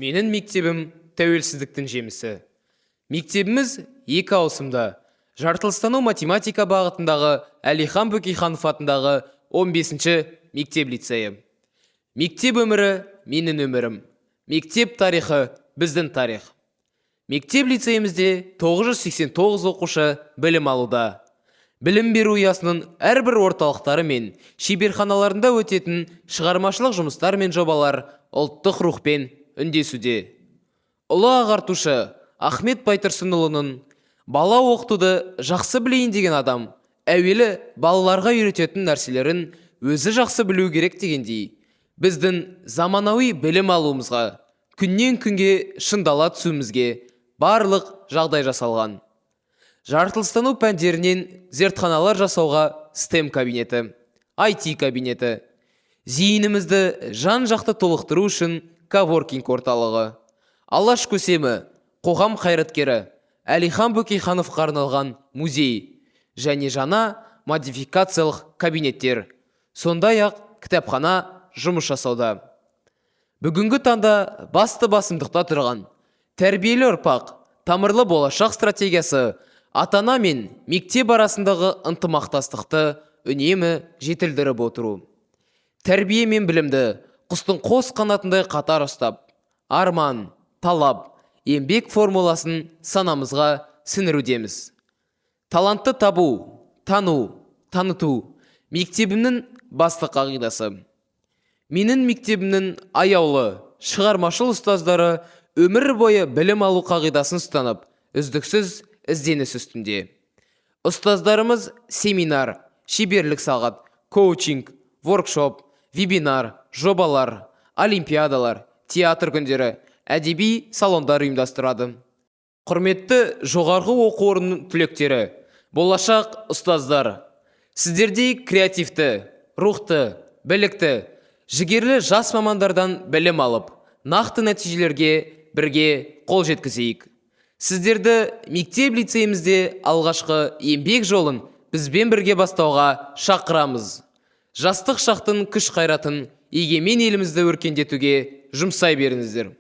Менің мектебім тәуелсіздіктің жемісі. Мектебіміз 2 ауысымда. Жартылыстану математика бағытындағы Әлихан Бөкейханов атындағы 15-ші мектеп лицейі. Мектеп өмірі менің өмірім. Мектеп тарихы біздің тарих. Мектеп лицейімізде 989 оқушы білім алуда. Білім беру ұясының әрбір орталықтары мен шеберханаларында өтетін шығармашылық жұмыстар мен жобалар ұлттық рухпен үндесуде. Ұлы ағартушы Ахмет Байтұрсынұлының бала оқытуды жақсы білейін деген адам әуелі балаларға үйрететін нәрселерін өзі жақсы білу керек дегендей, біздің заманауи білім алуымызға, күннен күнге шыңдала түсуімізге барлық жағдай жасалған. Жартылыстану пәндерінен зертханалар жасауға STEM кабинеті, IT кабинеті, зейінімізді жан-жақты толықтыру үшін коворкинг орталығы, алаш көсемі, қоғам қайраткері Әлихан Бөкейхановқа арналған музей және жаңа модификациялық кабинеттер, сондай-ақ кітапхана жұмыс жасауда. Бүгінгі таңда басты басымдықта тұрған тәрбиелі ұрпақ, тамырлы болашақ стратегиясы ата-ана мен мектеп арасындағы ынтымақтастықты үнемі жетілдіріп отыру. Тәрбие мен білімді құстың қос қанатындай қатар ұстап, арман, талап, еңбек формуласын санамызға сіңірудеміз. Талантты табу, тану, таныту мектебімнің басты қағидасы. Менің мектебімнің аяулы, шығармашыл ұстаздары өмір бойы білім алу қағидасын ұстанып, үздіксіз ізденіс үстінде. Ұстаздарымыз семинар, шеберлік сағат, коучинг, воркшоп, вебинар, жобалар, олимпиадалар, театр күндері, әдеби салондар ұйымдастырады. Құрметті жоғарғы оқу орнының түлектері, болашақ ұстаздар, сіздердей креативті, рухты, білікті, жігерлі жас мамандардан білім алып, нақты нәтижелерге бірге қол жеткізейік. Сіздерді мектеп лицейімізде алғашқы еңбек жолын бізбен бірге бастауға шақырамыз. Жастық шақтың күш қайратын егемен елімізді өркендетуге жұмсай беріңіздер.